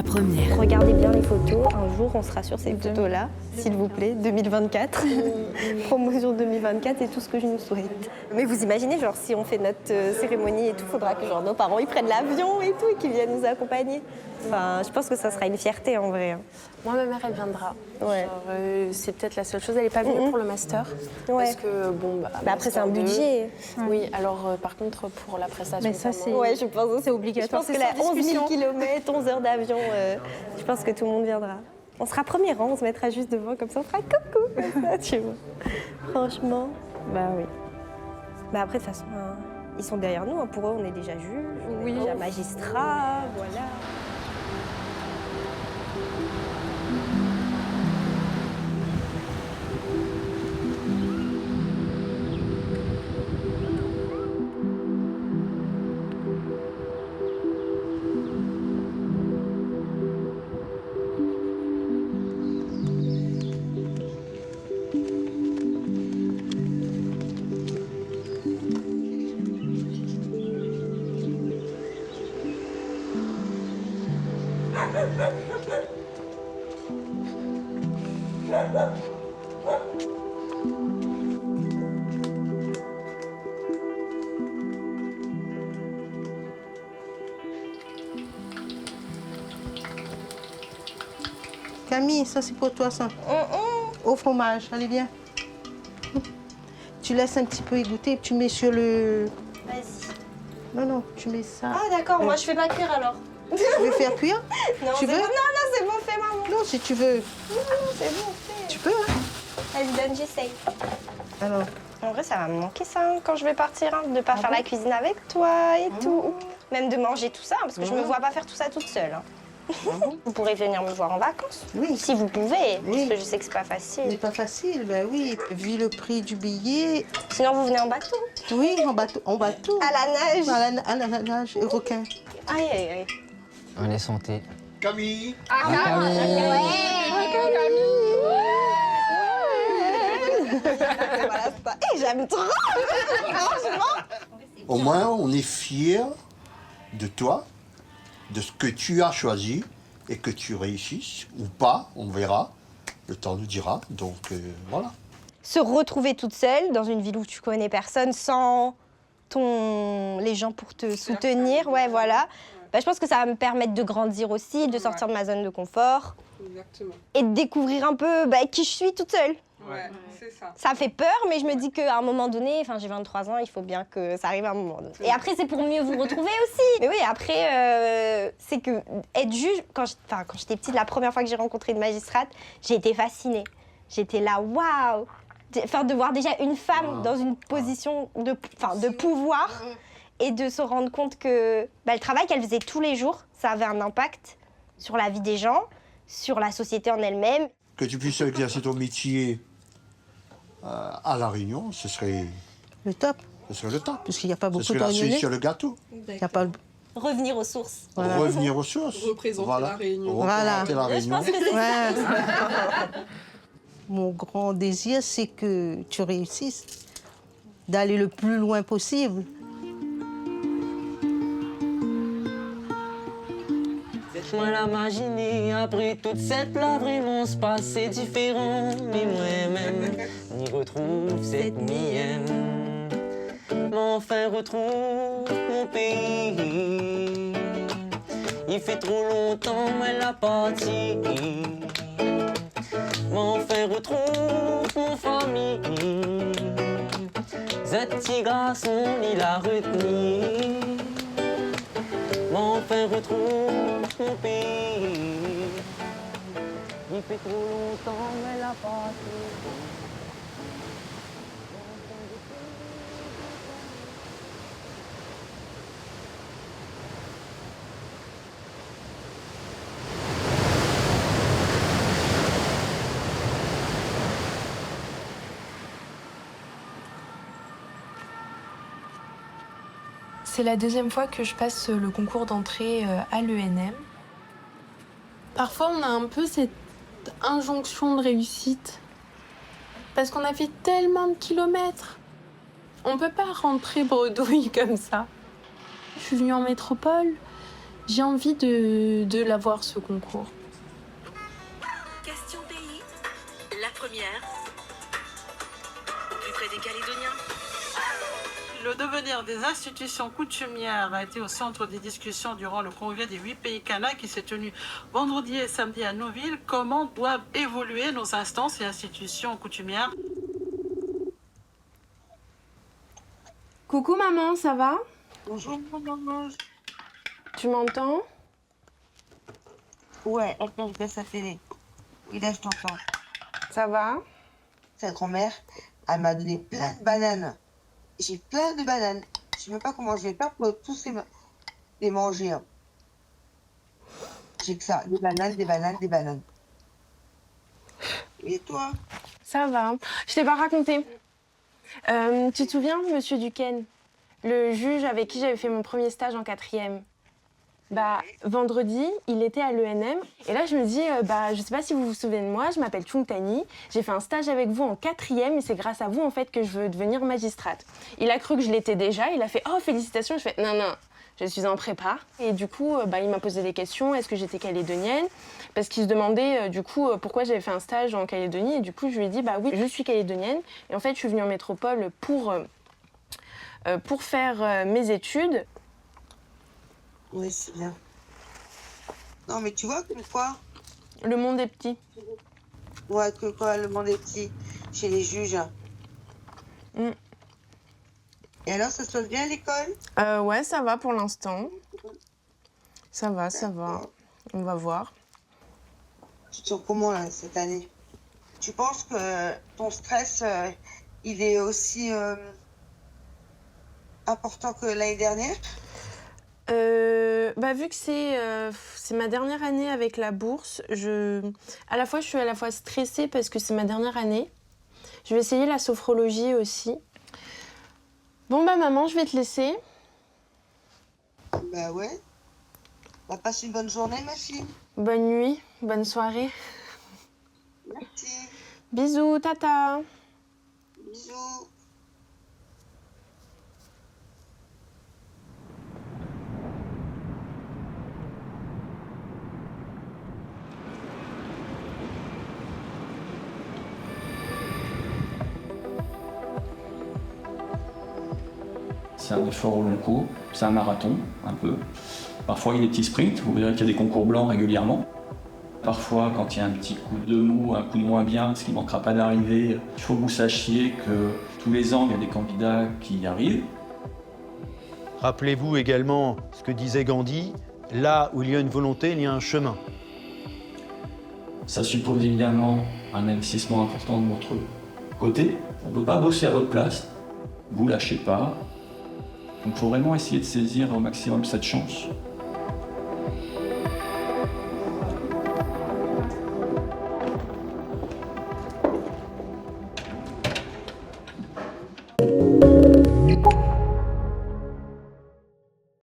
La première. Regardez bien les photos, un jour on sera sur ces photos-là, s'il vous plaît, 2024. Promotion 2024, c'est tout ce que je nous souhaite. Mais vous imaginez, genre si on fait notre cérémonie et tout, faudra que genre, nos parents ils prennent l'avion et tout et qu'ils viennent nous accompagner. Enfin, je pense que ça sera une fierté en vrai. Moi, ma mère, elle viendra. Ouais. Genre, c'est peut-être la seule chose. Elle n'est pas venue pour le master. Ouais. Parce que, bon, Bah après, c'est un budget. Oui, alors par contre, pour la prestation. Mais ça, c'est... Ouais, je pense que c'est obligatoire. Je pense que là, 11 000 km, 11 heures d'avion, je pense que tout le monde viendra. On sera premier rang, on se mettra juste devant, comme ça on fera coucou, comme ça, tu vois. Franchement, bah oui. Bah après, de toute façon, ils sont derrière nous, pour eux, on est déjà juge, on est déjà magistrat, voilà. Camille, ça c'est pour toi ça. Au fromage, allez viens. Tu laisses un petit peu égoutter et tu mets sur le... Vas-y. Non, tu mets ça. Ah d'accord, moi je fais pas cuire alors. Tu veux faire cuire? Non, Tu veux? Non, c'est bon fait, maman. Non, si tu veux. Non, c'est bon fait. Tu peux, hein? Vas-y, donne, j'essaye. Alors, En vrai, ça va me manquer ça quand je vais partir, de pas faire la cuisine avec toi et tout. Même de manger tout ça, parce que je me vois pas faire tout ça toute seule. Vous pourrez venir me voir en vacances, oui. si vous pouvez, Oui. parce que je sais que c'est pas facile. C'est pas facile, ben oui. Vu le prix du billet, Sinon, vous venez en bateau. oui, en bateau. À la nage. À la nage, et requin. Aïe, aïe, aïe. Allez, santé. Camille. Voilà, ça. Et j'aime trop. Franchement. Au moins, on est fiers de toi, de ce que tu as choisi et que tu réussisses ou pas, on verra. Le temps nous dira. Donc voilà. Se retrouver toute seule dans une ville où tu connais personne, sans les gens pour te soutenir, ouais, voilà. Bah, je pense que ça va me permettre de grandir aussi, de sortir de ma zone de confort. Exactement. Et de découvrir un peu qui je suis toute seule. Ouais, c'est ça. Ça fait peur, mais je me dis qu'à un moment donné, j'ai 23 ans, il faut bien que ça arrive à un moment donné. Et après, c'est pour mieux vous retrouver aussi. Mais oui, après, c'est que être juge, quand j'étais petite, la première fois que j'ai rencontré une magistrate, j'ai été fascinée. J'étais là, waouh! De voir déjà une femme dans une position de pouvoir et de se rendre compte que le travail qu'elle faisait tous les jours, ça avait un impact sur la vie des gens, sur la société en elle-même. Que tu puisses exercer ton métier à La Réunion, ce serait Le top, le top. parce qu'il n'y a pas Ce beaucoup serait de la cerise Réunionnais. sur le gâteau. Il n'y a pas le... Revenir aux sources. Voilà. Revenir aux sources. Représenter la Réunion. Représenter la Réunion. Ouais. Mon grand désir, c'est que tu réussisses, d'aller le plus loin possible. Moi l'imaginer après toute cette là vraiment se passer différent. Mais moi-même, n'y retrouve cette mienne. Mais enfin retrouve mon pays. Il fait trop longtemps elle a parti. Mais enfin retrouve mon famille. Ce petit garçon il a retenu. Mais enfin retrouve mon pays. Il fait trop longtemps elle a parti. C'est la deuxième fois que je passe le concours d'entrée à l'ENM. Parfois, on a un peu cette injonction de réussite. Parce qu'on a fait tellement de kilomètres. On peut pas rentrer bredouille comme ça. Je suis venue en métropole. J'ai envie de l'avoir, ce concours. Question pays. La première. Au plus près des Calédoniens. Le devenir des institutions coutumières a été au centre des discussions durant le congrès des 8 pays Cana qui s'est tenu vendredi et samedi à Nouville. Comment doivent évoluer nos instances et institutions coutumières? Coucou maman, ça va? Bonjour maman. Tu m'entends? Ouais, attends, je baisse la télé. Oui, là, je t'entends. Ça va? Sa grand-mère, elle m'a donné plein de bananes. J'ai plein de bananes. Je sais même pas comment je vais faire pour tous les manger. Hein. J'ai que ça, des bananes, des bananes, des bananes. Et toi? Ça va. Je t'ai pas raconté. Tu te souviens, monsieur Duquesne, le juge avec qui j'avais fait mon premier stage en 4e? Bah, vendredi, il était à l'ENM. Et là, je me dis, je sais pas si vous vous souvenez de moi, je m'appelle Chung Tani. J'ai fait un stage avec vous en 4e et c'est grâce à vous, en fait, que je veux devenir magistrate. Il a cru que je l'étais déjà. Il a fait, oh, félicitations. Je fais, non, je suis en prépa. Et du coup, il m'a posé des questions. Est-ce que j'étais calédonienne? Parce qu'il se demandait, pourquoi j'avais fait un stage en Calédonie. Et du coup, je lui ai dit, oui, je suis calédonienne. Et en fait, je suis venue en métropole pour faire mes études. Oui, c'est bien. Non, mais tu vois que quoi? Le monde est petit. Ouais, que quoi, le monde est petit chez les juges. Mm. Et alors, ça se passe bien à l'école? Ouais, ça va pour l'instant. Ça va. On va voir. Tu te sens comment, là, cette année? Tu penses que ton stress, il est aussi important que l'année dernière? Vu que c'est ma dernière année avec la bourse, je suis à la fois stressée parce que c'est ma dernière année. Je vais essayer la sophrologie aussi. Bon maman, je vais te laisser. Bah ouais. Bah passe une bonne journée ma fille. Bonne nuit, bonne soirée. Merci. Bisous, tata. Bisous. C'est un effort au long cours, c'est un marathon, un peu. Parfois, il y a des petits sprints, vous verrez qu'il y a des concours blancs régulièrement. Parfois, quand il y a un petit coup de mou, un coup de moins bien, ce qui ne manquera pas d'arriver, il faut que vous sachiez que tous les ans, il y a des candidats qui y arrivent. Rappelez-vous également ce que disait Gandhi, là où il y a une volonté, il y a un chemin. Ça suppose évidemment un investissement important de votre côté. On ne peut pas bosser à votre place, vous lâchez pas. Donc il faut vraiment essayer de saisir au maximum cette chance.